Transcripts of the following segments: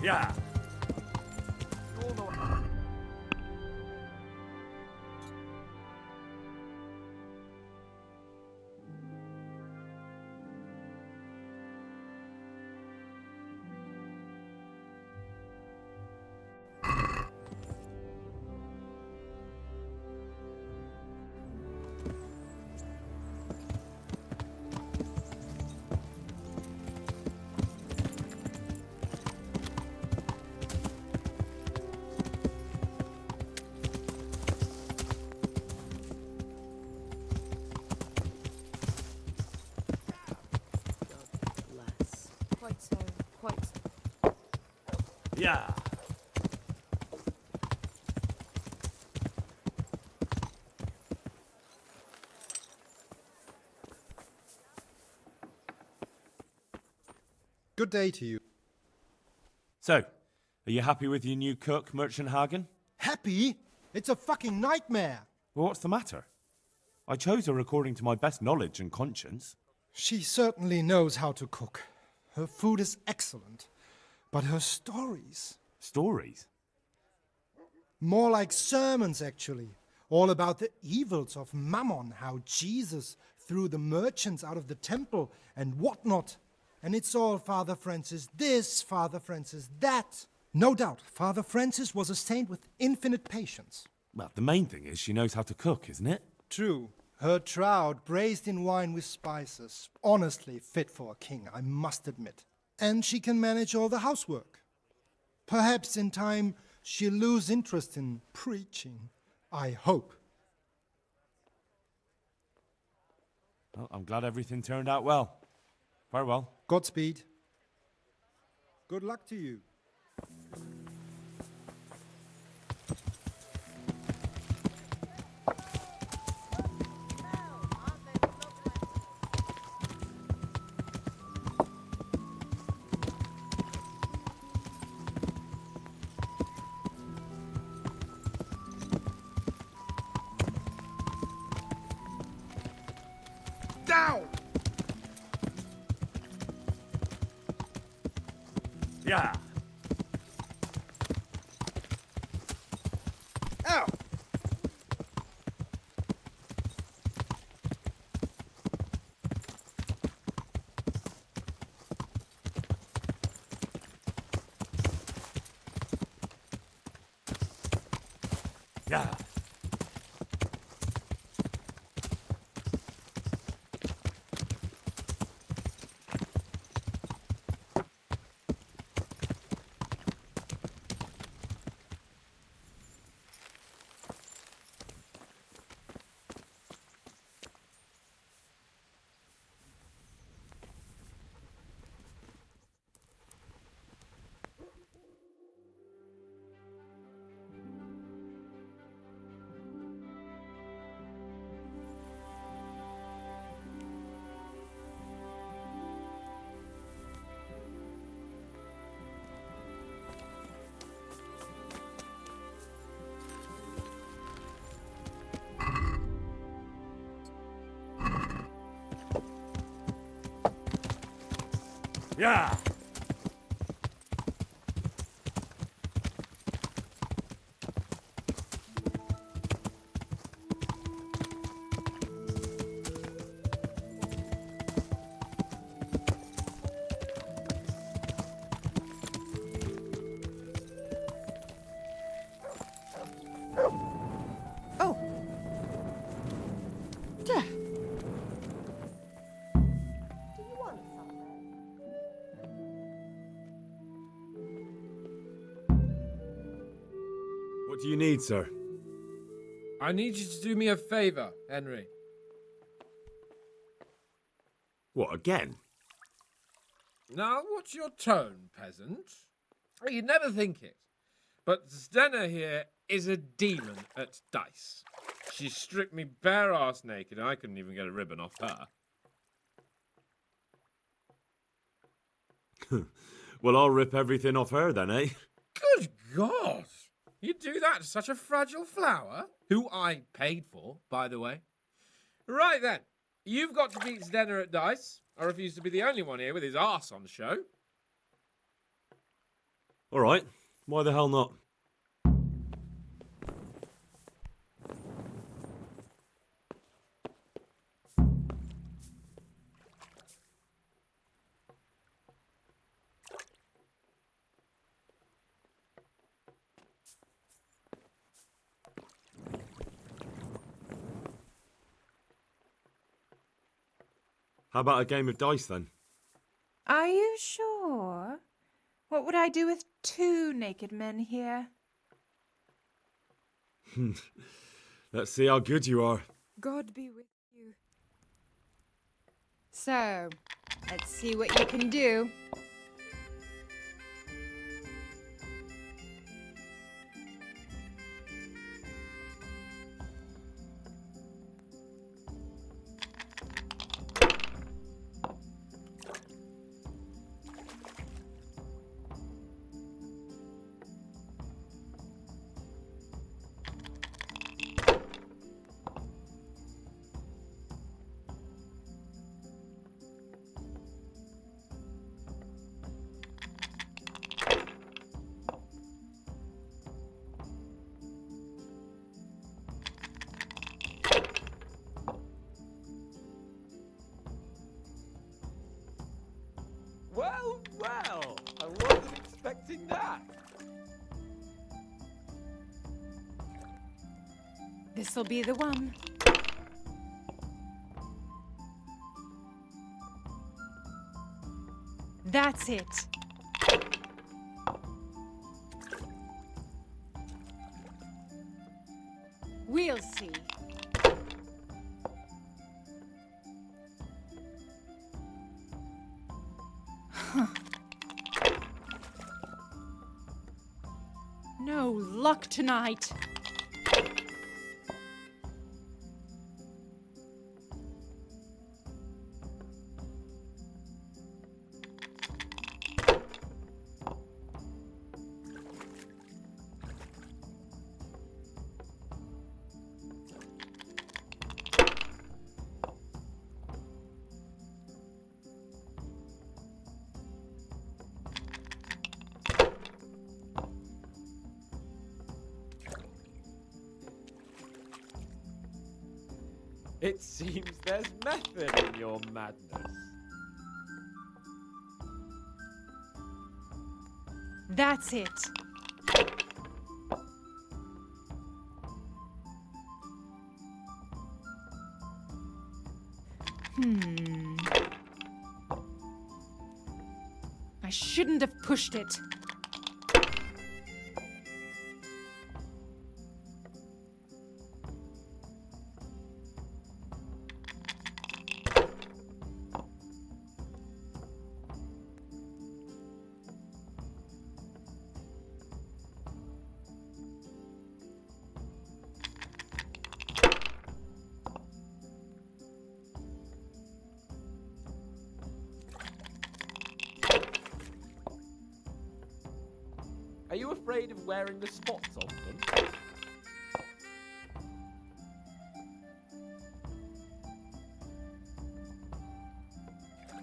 Yeah. You all know. Bless. Quite so, quite so. Yeah. Good day to you. So, are you happy with your new cook, Merchant Hagen? Happy? It's a fucking nightmare. Well, what's the matter? I chose her according to my best knowledge and conscience. She certainly knows how to cook. Her food is excellent. But her stories... Stories? More like sermons, actually. All about the evils of Mammon, how Jesus threw the merchants out of the temple and whatnot. And it's all Father Francis this, Father Francis that. No doubt, Father Francis was a saint with infinite patience. Well, the main thing is she knows how to cook, isn't it? True. Her trout braised in wine with spices. Honestly fit for a king, I must admit. And she can manage all the housework. Perhaps in time she'll lose interest in preaching. I hope. Well, I'm glad everything turned out well. Farewell. Godspeed. Good luck to you. Down! Yeah. Out! Yeah. Yeah. Oh! Dear. Do you want something? What do you need, sir? I need you to do me a favor, Henry. What, again? Now, what's your tone, peasant? You'd never think it. But Stenna here is a demon at dice. She stripped me bare ass naked and I couldn't even get a ribbon off her. Well, I'll rip everything off her then, eh? Good God! You do that to such a fragile flower? Who I paid for, by the way. Right then, you've got to beat Stenna at dice. I refuse to be the only one here with his arse on show. All right. Why the hell not? How about a game of dice then? Are you sure? What would I do with two naked men here? Let's see how good you are. God be with you. So, let's see what you can do. Well, well, I wasn't expecting that. This'll be the one. That's it. We'll see. No luck tonight. It seems there's method in your madness. That's it. I shouldn't have pushed it. Are you afraid of wearing the spots off them?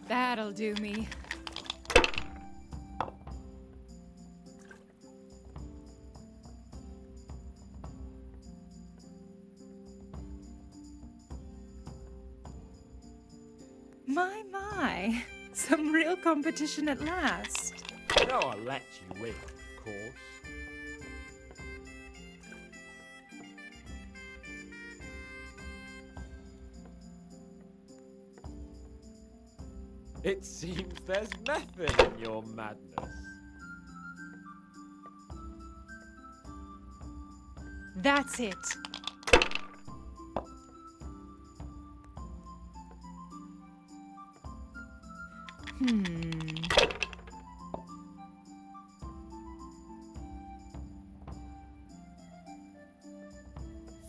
That'll do me. My. Some real competition at last. No, I'll let you win, of course. It seems there's method in your madness. That's it.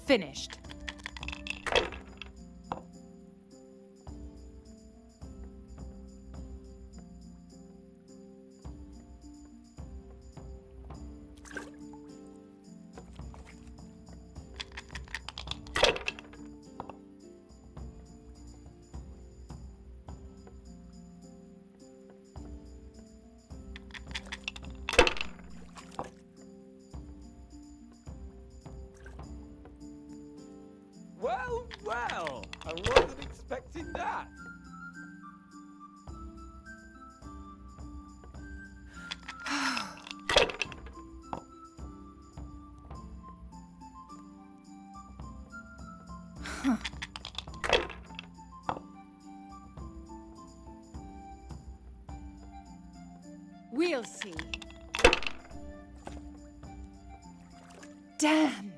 Finished. expecting that? We'll see. Damn!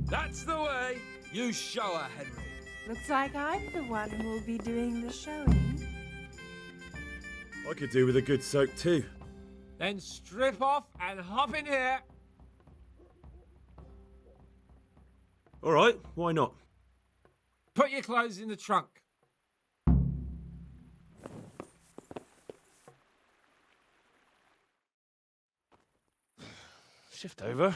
That's the way. You show her, Henry. Looks like I'm the one who will be doing the showing. I could do with a good soak too. Then strip off and hop in here. All right, why not? Put your clothes in the trunk. Shift over.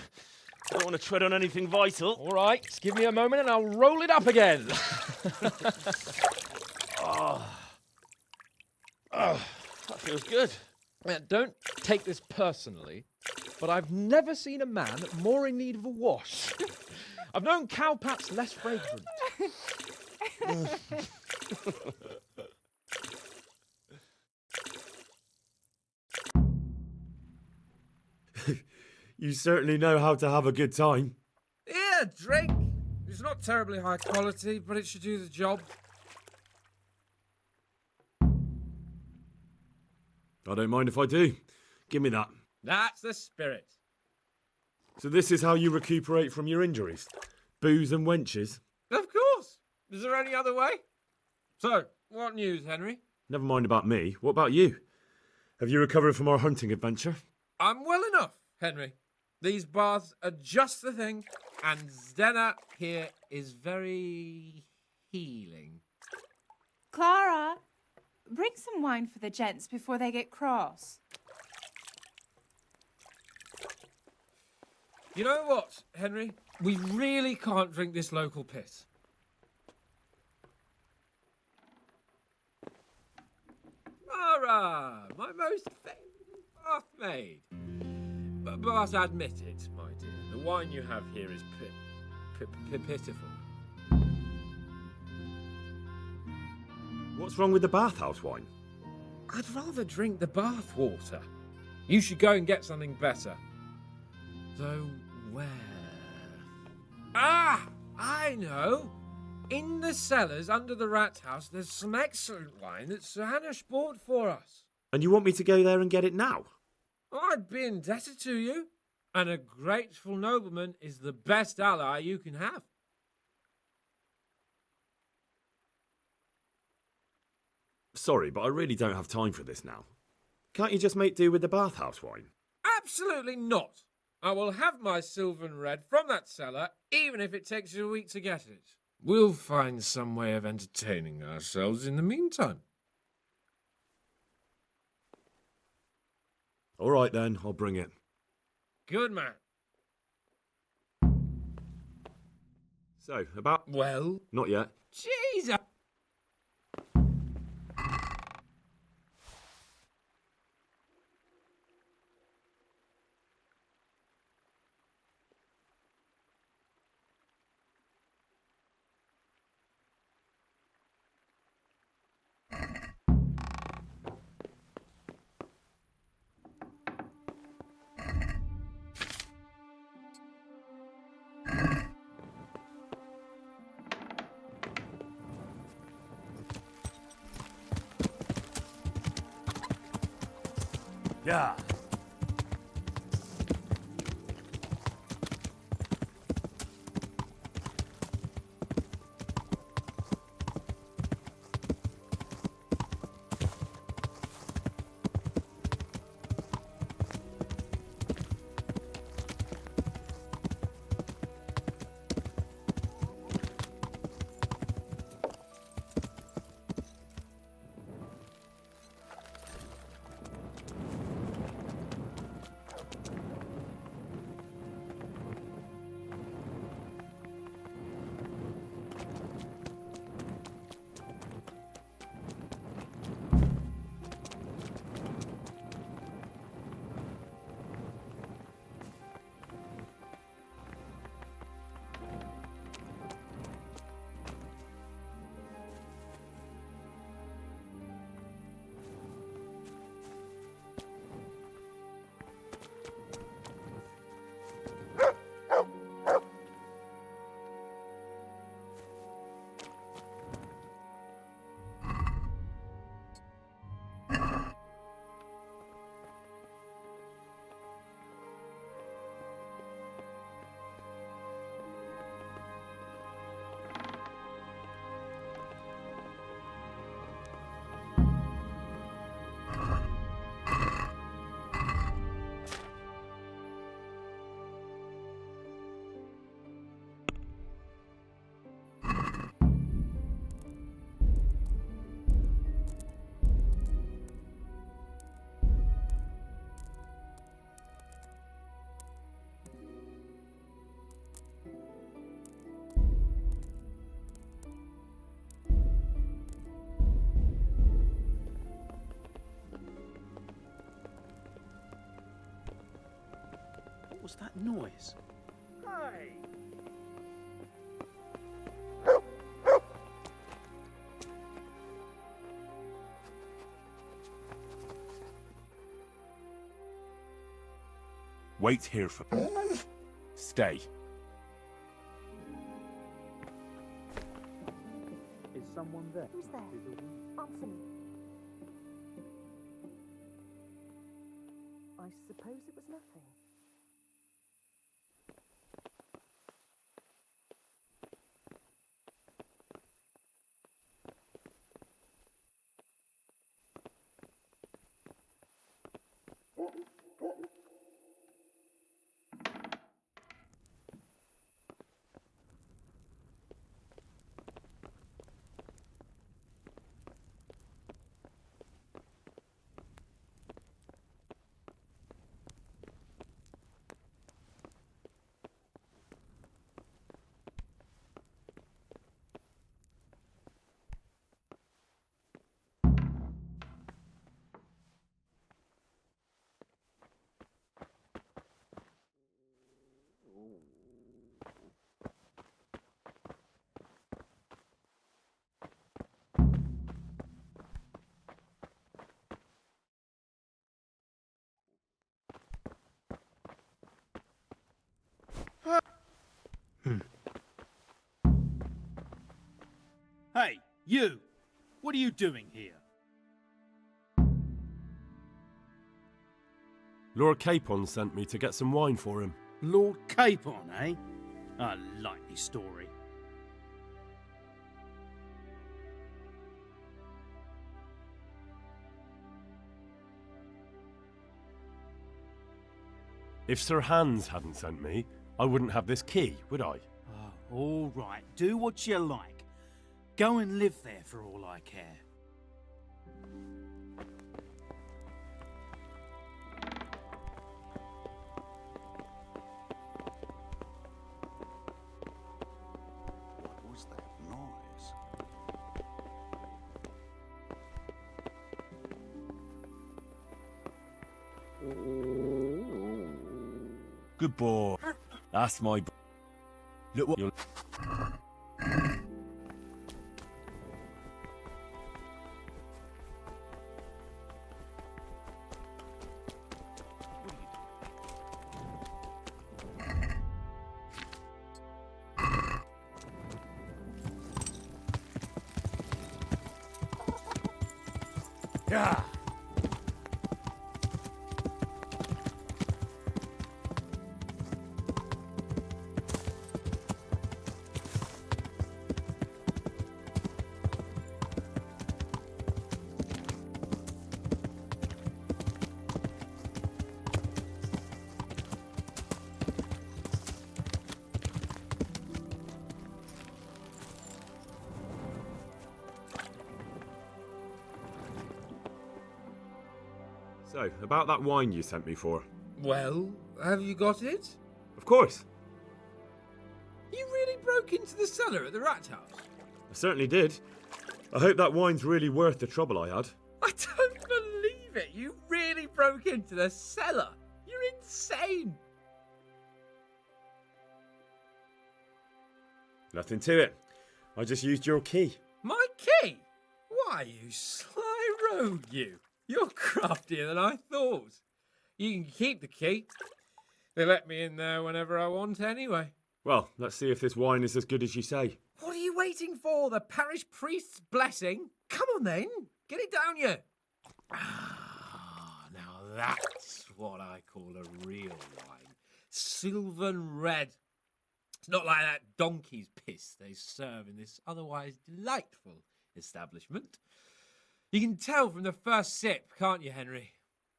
I don't want to tread on anything vital. All right, just give me a moment and I'll roll it up again. That feels good. Don't take this personally, but I've never seen a man more in need of a wash. I've known cowpaps less fragrant. You certainly know how to have a good time. Here, drink. It's not terribly high quality, but it should do the job. I don't mind if I do. Give me that. That's the spirit. So this is how you recuperate from your injuries? Booze and wenches? Of course. Is there any other way? So, what news, Henry? Never mind about me. What about you? Have you recovered from our hunting adventure? I'm well enough, Henry. These baths are just the thing, and Zdenna here is very healing. Clara, bring some wine for the gents before they get cross. You know what, Henry? We really can't drink this local piss. Mara, my most favourite bath maid. But admit it, my dear, the wine you have here is pitiful. What's wrong with the bathhouse wine? I'd rather drink the bath water. You should go and get something better. Though where? Ah! I know! In the cellars under the rat house, there's some excellent wine that Sir Hanish bought for us. And you want me to go there and get it now? I'd be indebted to you. And a grateful nobleman is the best ally you can have. Sorry, but I really don't have time for this now. Can't you just make do with the bathhouse wine? Absolutely not. I will have my silver and red from that cellar, even if it takes you a week to get it. We'll find some way of entertaining ourselves in the meantime. All right then, I'll bring it. Good man. So, about... Well, Not yet. Jesus. Yeah. What's that noise? Hey! Wait here for... Stay. Is someone there? Who's there? Answer me. I suppose it was nothing. Hey, you! What are you doing here? Lord Capon sent me to get some wine for him. Lord Capon, eh? A likely story. If Sir Hans hadn't sent me, I wouldn't have this key, would I? Oh, all right, do what you like. Go and live there for all I care. What was that noise? Good boy. That's my... Look what you're... Yeah. So, about that wine you sent me for. Well, have you got it? Of course. You really broke into the cellar at the rat house? I certainly did. I hope that wine's really worth the trouble I had. I don't believe it. You really broke into the cellar. You're insane. Nothing to it. I just used your key. My key? Why, you sly rogue, you. You're craftier than I thought. You can keep the key. They let me in there whenever I want anyway. Well, let's see if this wine is as good as you say. What are you waiting for? The parish priest's blessing? Come on then. Get it down you. Ah, now that's what I call a real wine. Sylvan red. It's not like that donkey's piss they serve in this otherwise delightful establishment. You can tell from the first sip, can't you, Henry?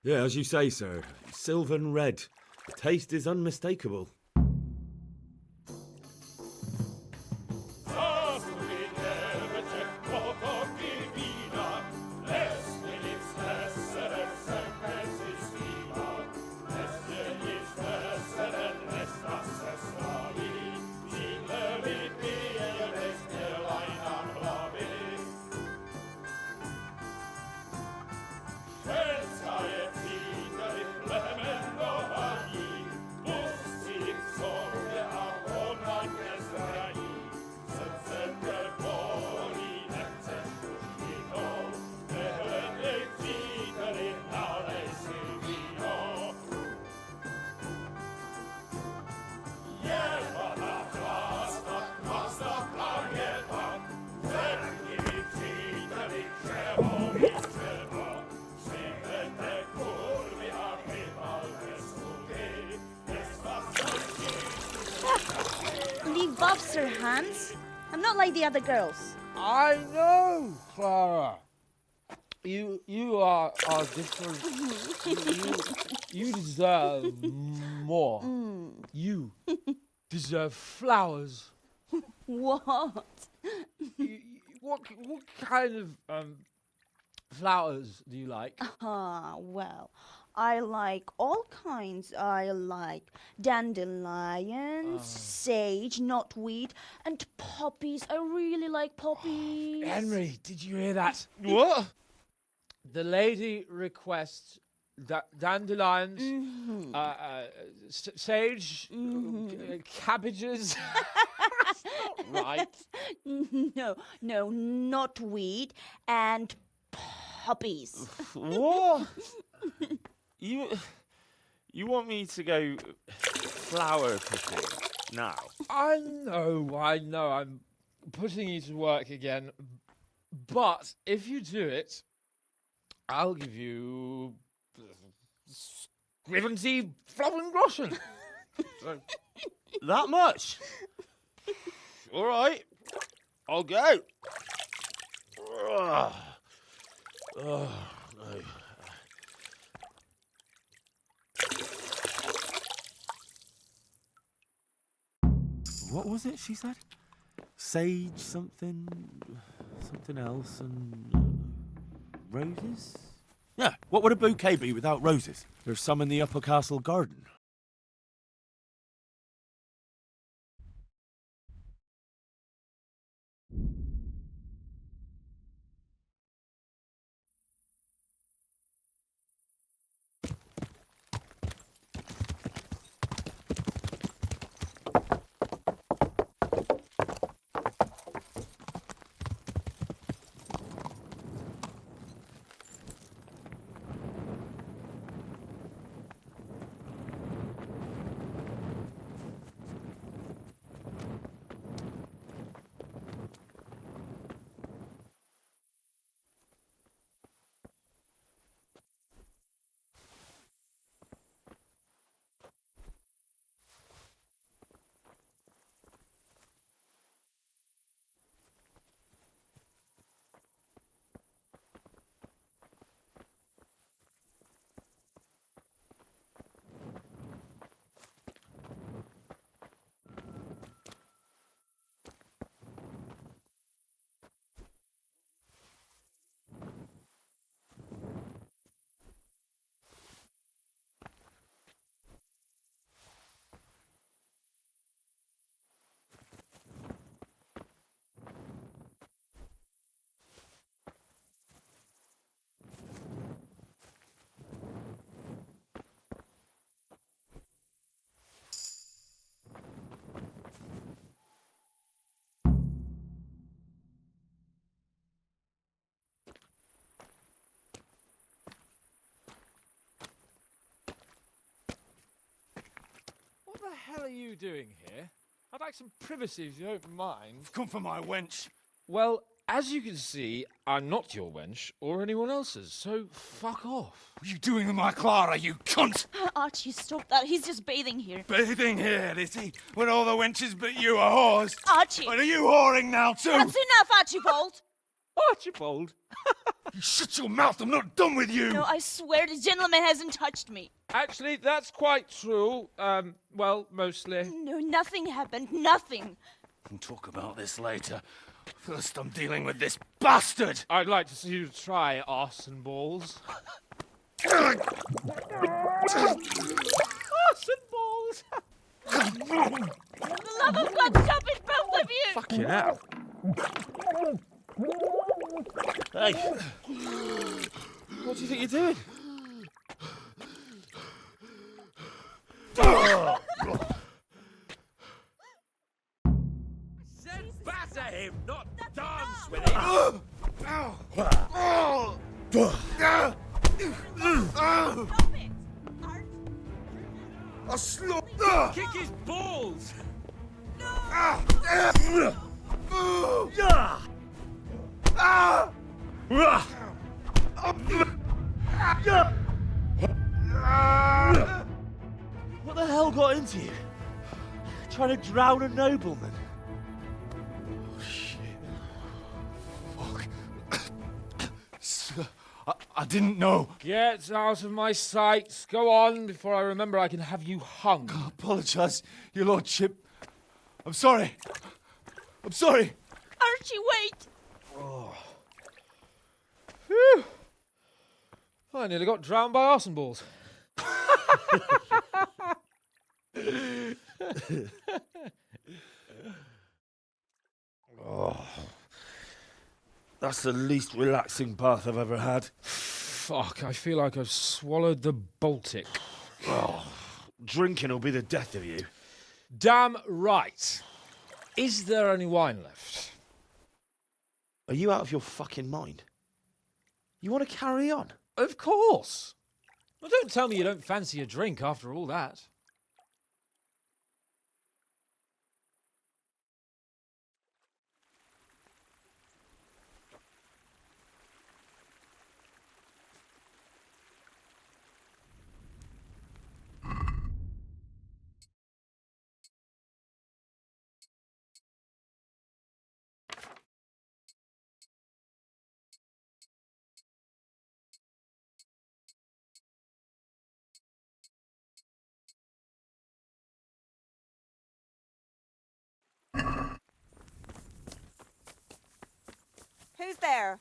Yeah, as you say, sir. Sylvan red. The taste is unmistakable. leave Bob, Sir Hans. I'm not like the other girls. I know, Clara. You are different. You deserve more. You deserve flowers. What? What kind of flowers do you like? Well, I like all kinds. I like dandelions, sage, knotweed, and poppies. I really like poppies. Henry, did you hear that? What? The lady requests dandelions, sage, cabbages. That's not right. No, knotweed and poppies. What? You want me to go flower picking now? I know. I'm putting you to work again. But if you do it, I'll give you 70 Flowengroschen. So, That much? All right, I'll go. Ugh. Oh, no. What was it she said? Sage something else, and roses? Yeah, what would a bouquet be without roses? There's some in the upper castle garden. What the hell are you doing here? I'd like some privacy if you don't mind. Come for my wench. Well, as you can see, I'm not your wench or anyone else's, so fuck off. What are you doing with my Clara, you cunt? Archie, stop that. He's just bathing here. Bathing here, is he? When all the wenches but you are whores. Archie! But are you whoring now too? That's enough, Archibald! Archibald? You shut your mouth, I'm not done with you! No, I swear the gentleman hasn't touched me. Actually, that's quite true. Well, mostly. No, nothing happened. Nothing. We'll talk about this later. First, I'm dealing with this bastard! I'd like to see you try arse and balls. Ugh. Arse and balls! For the love of God, stop it, both of you! Fucking hell. Hey. What do you think you're doing? Said batter him, not dance with him. Stop it! I'll slap. Kick his balls. What the hell got into you? trying to drown a nobleman. Oh, shit. Fuck. Sir, I didn't know. Get out of my sight. Go on before I remember I can have you hung. I apologise, your lordship. I'm sorry. I'm sorry. Archie, wait! Phew. I nearly got drowned by arson balls. Oh, that's the least relaxing bath I've ever had. Fuck, I feel like I've swallowed the Baltic. Oh, drinking will be the death of you. Damn right. Is there any wine left? Are you out of your fucking mind? You want to carry on? Of course. Well, don't tell me you don't fancy a drink after all that. Who's there?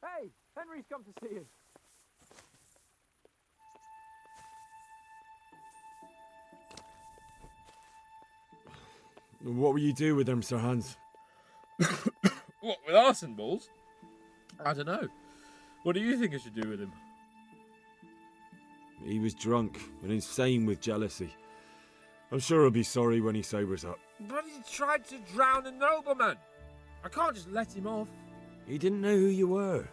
Hey, Henry's come to see you. What will you do with them, Sir Hans? What, with arson balls? I don't know. What do you think I should do with him? He was drunk and insane with jealousy. I'm sure he'll be sorry when he sobers up. But he tried to drown a nobleman. I can't just let him off. He didn't know who you were.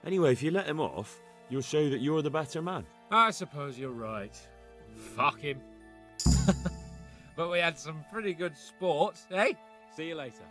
Anyway, if you let him off, you'll show that you're the better man. I suppose you're right. Fuck him. But we had some pretty good sport, eh? See you later.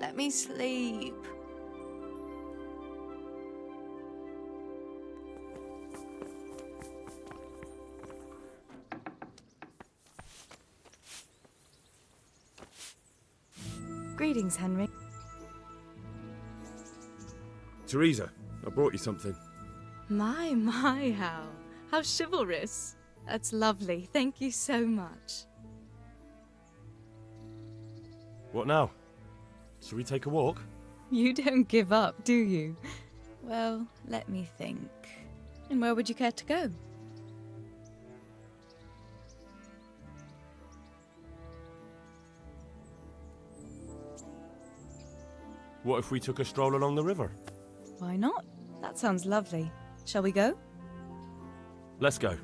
Let me sleep. Greetings, Henry. Teresa, I brought you something. My, Hal. How chivalrous. That's lovely. Thank you so much. What now? Shall we take a walk? You don't give up, do you? Well, let me think. And where would you care to go? What if we took a stroll along the river? Why not? That sounds lovely. Shall we go? Let's go.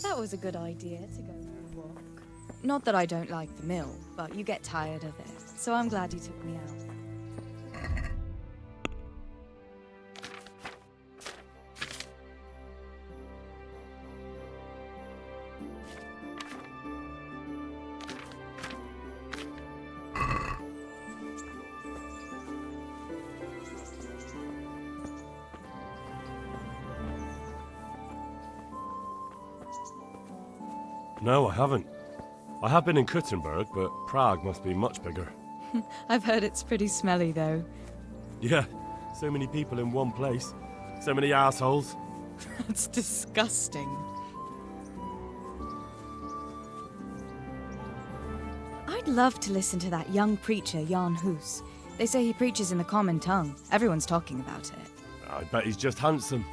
That was a good idea to go for a walk. Not that I don't like the mill, but you get tired of it. So I'm glad you took me out. No, I haven't. I have been in Kuttenberg, but Prague must be much bigger. I've heard it's pretty smelly, though. Yeah, so many people in one place. So many assholes. That's disgusting. I'd love to listen to that young preacher, Jan Hus. They say he preaches in the common tongue. Everyone's talking about it. I bet he's just handsome.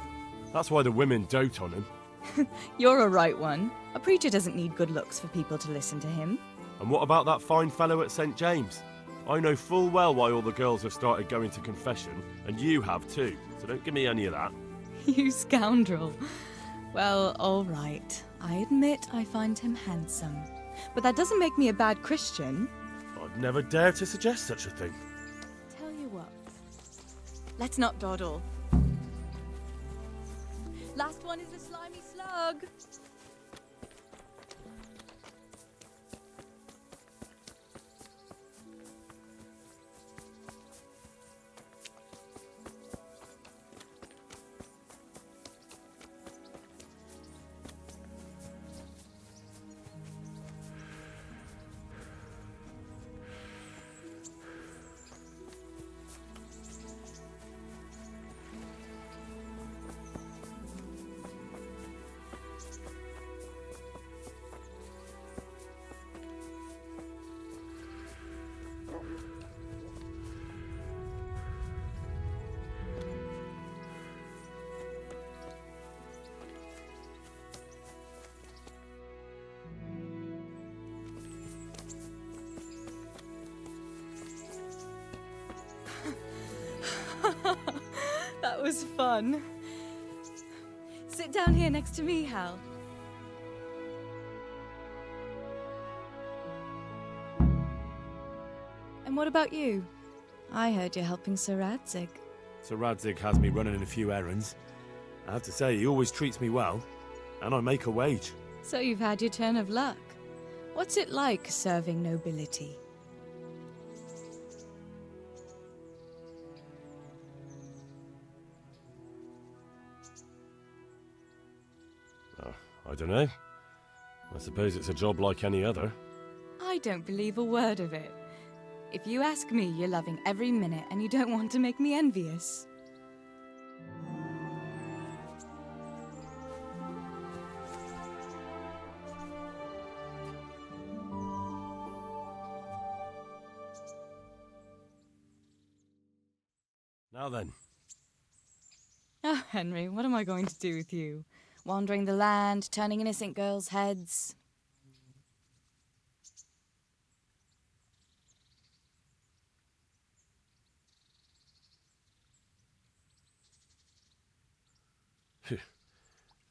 That's why the women dote on him. You're a right one. A preacher doesn't need good looks for people to listen to him. And what about that fine fellow at St. James? I know full well why all the girls have started going to confession, and you have too, so don't give me any of that. You scoundrel. Well, all right. I admit I find him handsome. But that doesn't make me a bad Christian. I'd never dare to suggest such a thing. Tell you what. Let's not dawdle. Last one is the slimy slug. That was fun. Sit down here next to me, Hal. And what about you? I heard you're helping Sir Radzig. Sir Radzig has me running a few errands. I have to say, he always treats me well, and I make a wage. So you've had your turn of luck. What's it like serving nobility? I don't know. I suppose it's a job like any other. I don't believe a word of it. If you ask me, you're loving every minute and you don't want to make me envious. Now then. Oh, Henry, what am I going to do with you? Wandering the land, turning innocent girls' heads.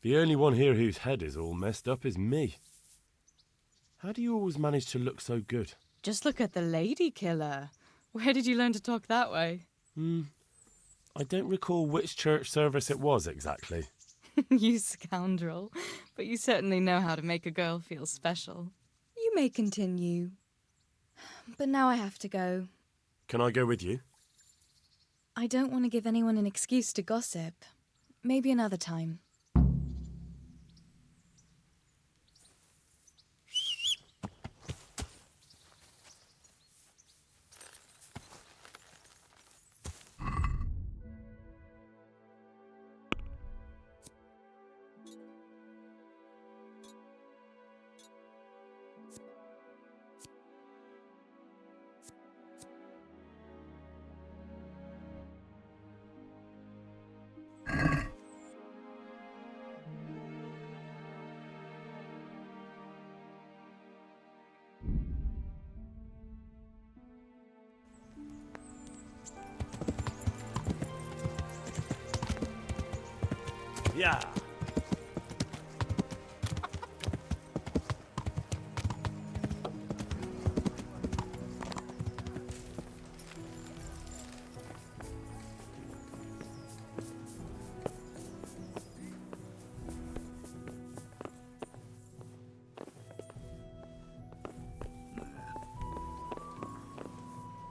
The only one here whose head is all messed up is me. How do you always manage to look so good? Just look at the lady killer. Where did you learn to talk that way? I don't recall which church service it was exactly. You scoundrel. But you certainly know how to make a girl feel special. You may continue. But now I have to go. Can I go with you? I don't want to give anyone an excuse to gossip. Maybe another time. Yeah.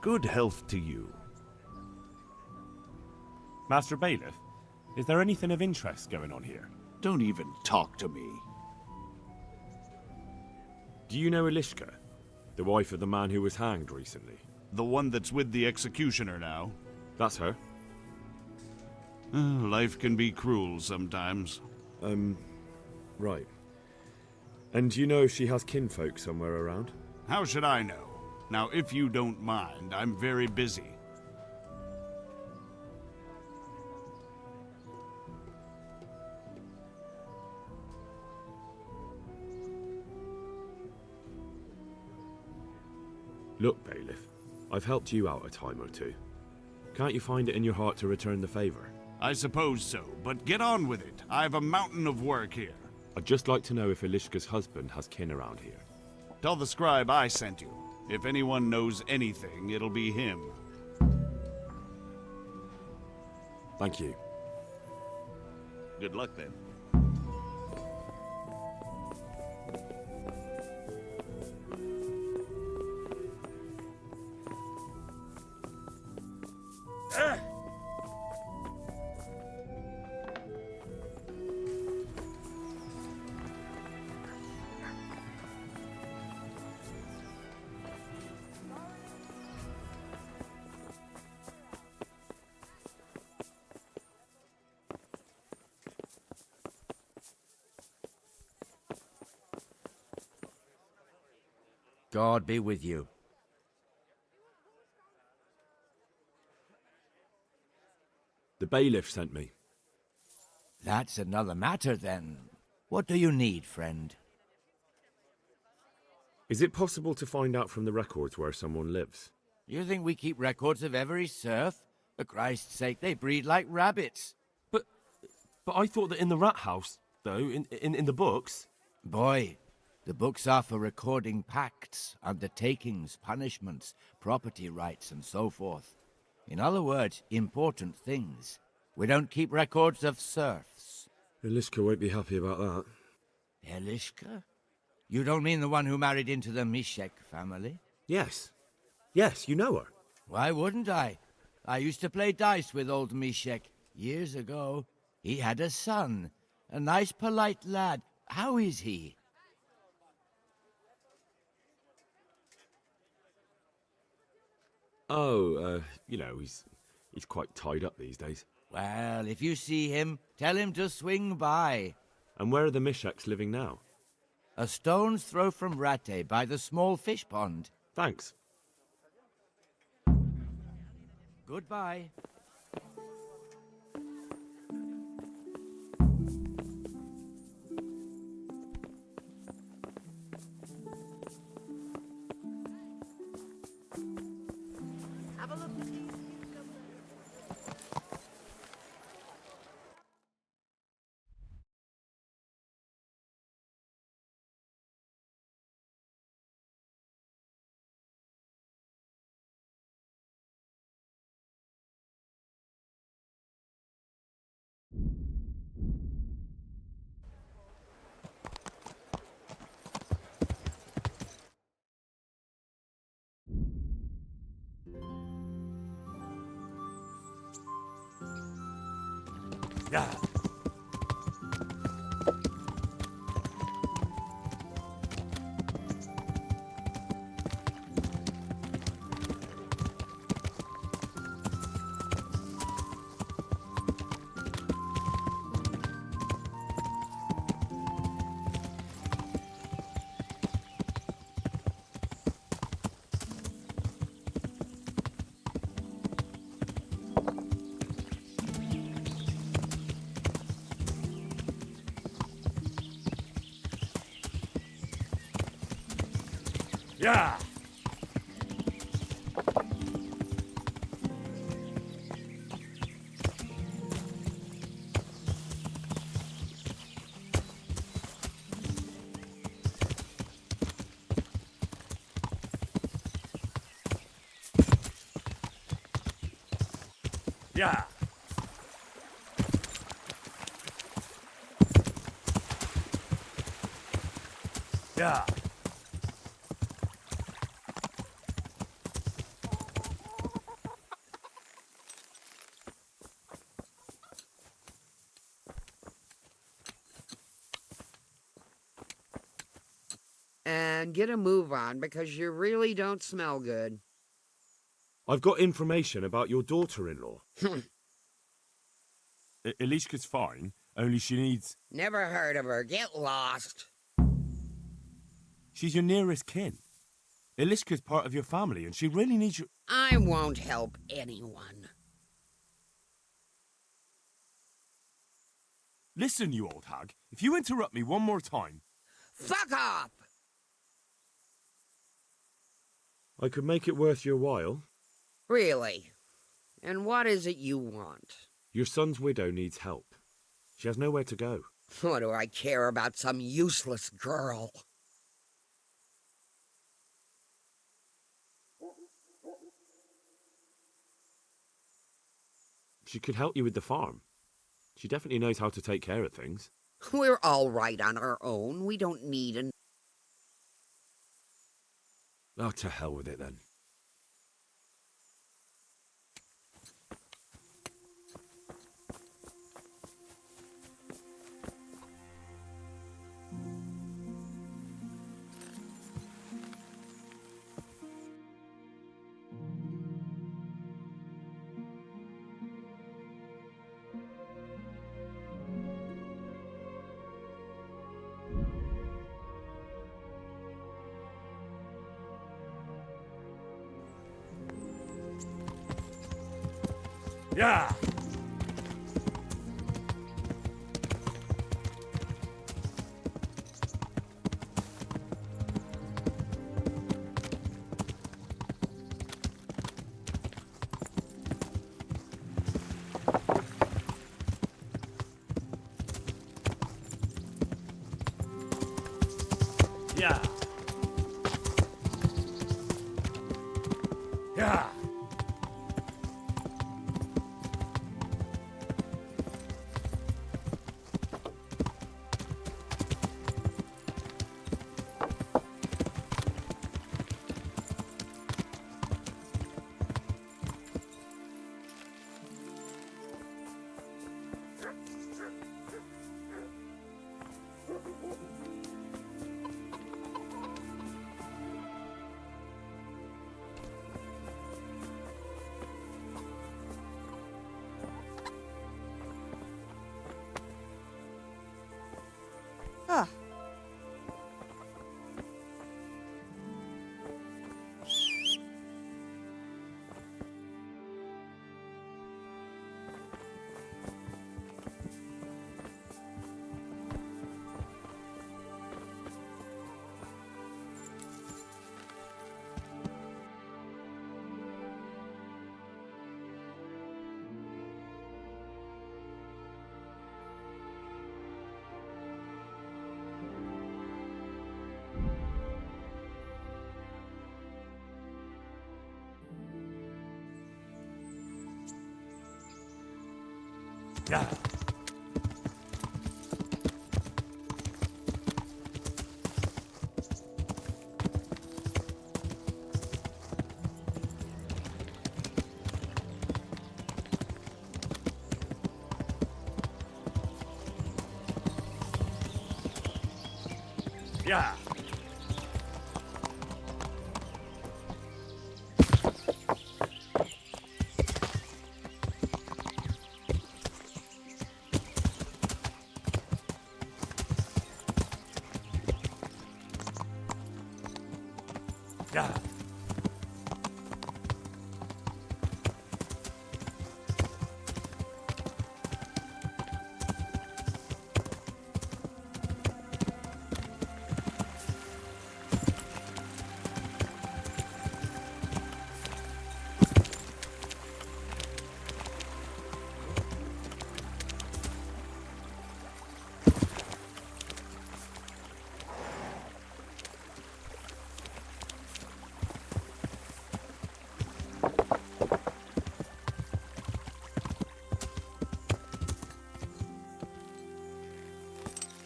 Good health to you. Master Bailiff, is there anything of interest going on here? Don't even talk to me. Do you know Elishka, the wife of the man who was hanged recently? The one that's with the executioner now. That's her. Life can be cruel sometimes. Right. And do you know if she has kinfolk somewhere around? How should I know? Now, if you don't mind, I'm very busy. Look, Bailiff, I've helped you out a time or two. Can't you find it in your heart to return the favor? I suppose so, but get on with it. I've a mountain of work here. I'd just like to know if Elishka's husband has kin around here. Tell the scribe I sent you. If anyone knows anything, it'll be him. Thank you. Good luck then. God be with you. The bailiff sent me. That's another matter, then. What do you need, friend? Is it possible to find out from the records where someone lives? You think we keep records of every serf? For Christ's sake, they breed like rabbits. But I thought that in the rat house, though, in the books... Boy, the books are for recording pacts, undertakings, punishments, property rights, and so forth. In other words, important things. We don't keep records of serfs. Elishka won't be happy about that. Elishka? You don't mean the one who married into the Mishek family? Yes. Yes, you know her. Why wouldn't I? I used to play dice with old Mishek years ago. He had a son, a nice, polite lad. How is he? Oh, he's quite tied up these days. Well, if you see him, tell him to swing by. And where are the Misheks living now? A stone's throw from Rate by the small fish pond. Thanks. Goodbye. Yeah. Yeah. Yeah. Yeah. And get a move on, because you really don't smell good. I've got information about your daughter-in-law. Elishka's fine, only she needs... Never heard of her. Get lost. She's your nearest kin. Elishka's part of your family, and she really needs you... I won't help anyone. Listen, you old hag. If you interrupt me one more time... Fuck off! I could make it worth your while. Really? And what is it you want? Your son's widow needs help. She has nowhere to go. What do I care about some useless girl? She could help you with the farm. She definitely knows how to take care of things. We're all right on our own. We don't need an... Oh, to hell with it then. Yeah! Yeah! Yeah! Ah. Yeah! Yeah. Yeah.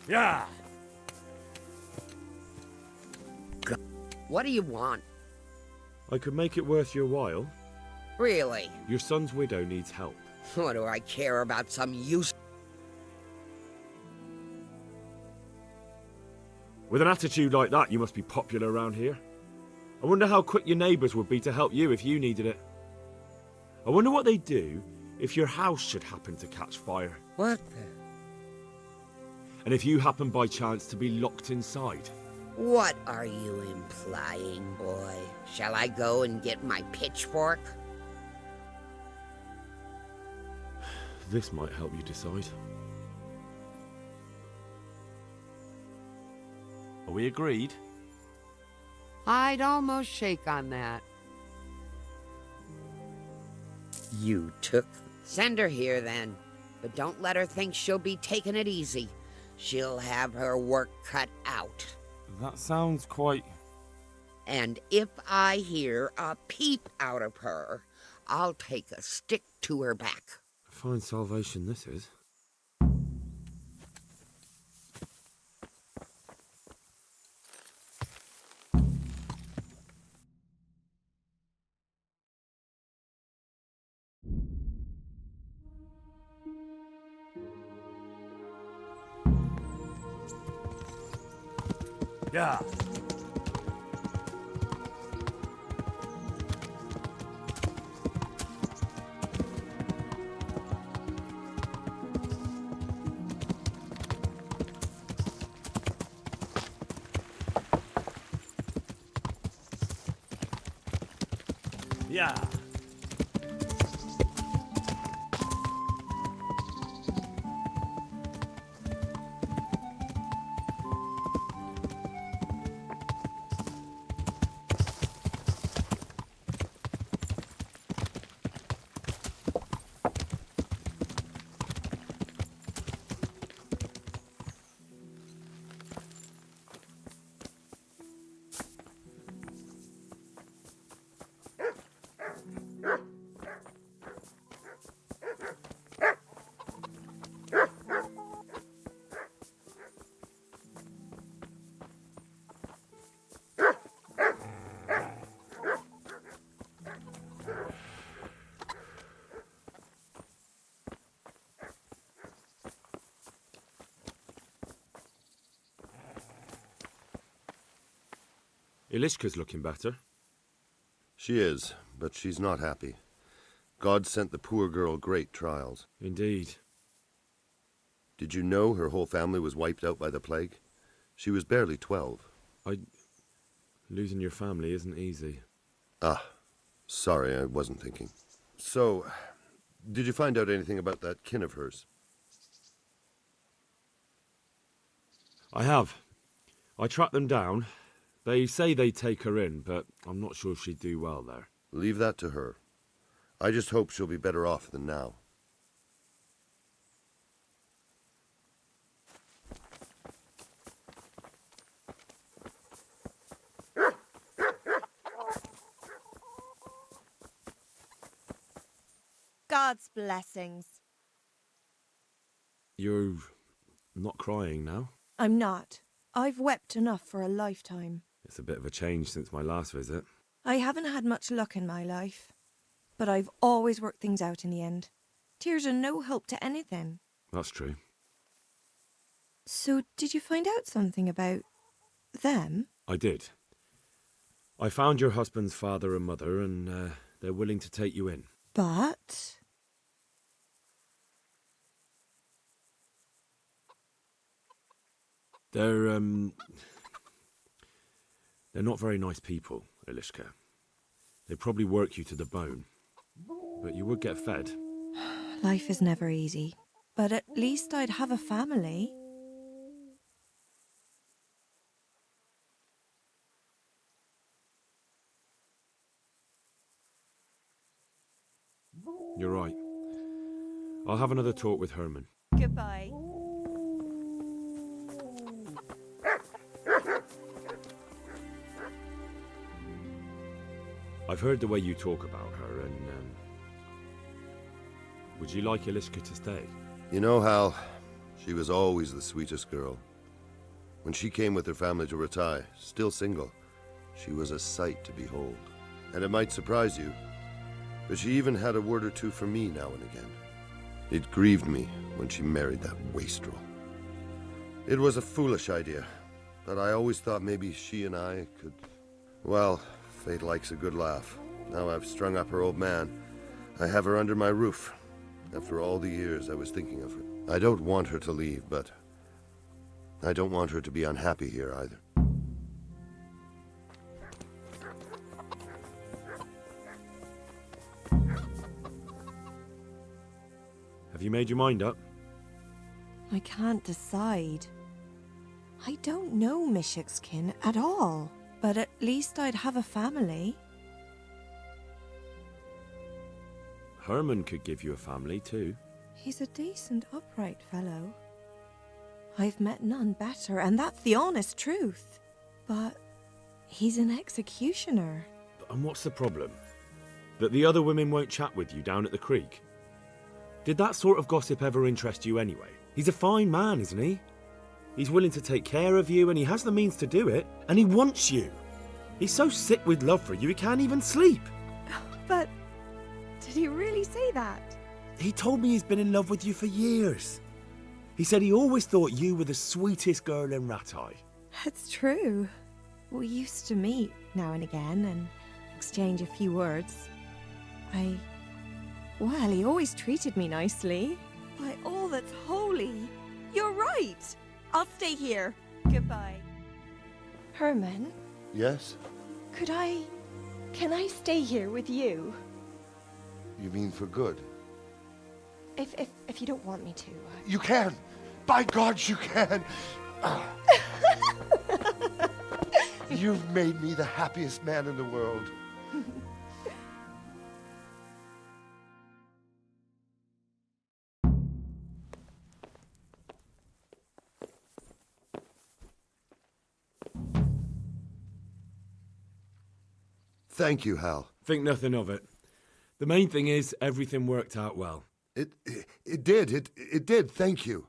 Yeah. What do you want? I could make it worth your while. Really? Your son's widow needs help. What do I care about some use? With an attitude like that, you must be popular around here. I wonder how quick your neighbours would be to help you if you needed it. I wonder what they'd do if your house should happen to catch fire. What And if you happen by chance to be locked inside. What are you implying, boy? Shall I go and get my pitchfork? This might help you decide. Are we agreed? I'd almost shake on that. You took... Send her here, then. But don't let her think she'll be taking it easy. She'll have her work cut out. That sounds quite... And if I hear a peep out of her, I'll take a stick to her back. Fine salvation this is. Yeah. Yeah. Ilishka's looking better. She is, but she's not happy. God sent the poor girl great trials. Indeed. Did you know her whole family was wiped out by the plague? She was barely 12. Losing your family isn't easy. Ah, sorry, I wasn't thinking. So, did you find out anything about that kin of hers? I have. I tracked them down. They say they'd take her in, but I'm not sure she'd do well there. Leave that to her. I just hope she'll be better off than now. God's blessings. You're not crying now? I'm not. I've wept enough for a lifetime. It's a bit of a change since my last visit. I haven't had much luck in my life, but I've always worked things out in the end. Tears are no help to anything. That's true. So, did you find out something about Them? I did. I found your husband's father and mother, and they're willing to take you in. But... They're not very nice people, Elishka. They'd probably work you to the bone. But you would get fed. Life is never easy. But at least I'd have a family. You're right. I'll have another talk with Herman. Goodbye. I've heard the way you talk about her, and would you like Elishka to stay? You know, Hal, she was always the sweetest girl. When she came with her family to Ratai, still single, she was a sight to behold. And it might surprise you, but she even had a word or two for me now and again. It grieved me when she married that wastrel. It was a foolish idea, but I always thought maybe she and I could... Well, fate likes a good laugh. Now I've strung up her old man. I have her under my roof. After all the years I was thinking of her. I don't want her to leave, but I don't want her to be unhappy here either. Have you made your mind up? I can't decide. I don't know Mishik's kin at all. But at least I'd have a family. Herman could give you a family too. He's a decent, upright fellow. I've met none better, and that's the honest truth. But he's an executioner. And what's the problem? That the other women won't chat with you down at the creek? Did that sort of gossip ever interest you anyway? He's a fine man, isn't he? He's willing to take care of you, and he has the means to do it, and he wants you. He's so sick with love for you, he can't even sleep. But did he really say that? He told me he's been in love with you for years. He said he always thought you were the sweetest girl in Ratai. It's true. We used to meet now and again and exchange a few words. Well, he always treated me nicely. By all that's holy, you're right. I'll stay here. Goodbye. Herman? Yes? Can I stay here with you? You mean for good? If you don't want me to. You can! By God, you can! You've made me the happiest man in the world. Thank you, Hal. Think nothing of it. The main thing is, everything worked out well. It did. It did. Thank you.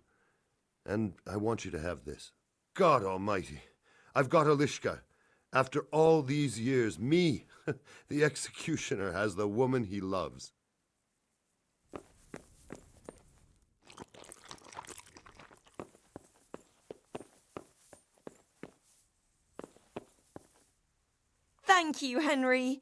And I want you to have this. God almighty. I've got Elishka. After all these years, me, the executioner, has the woman he loves. Thank you, Henry.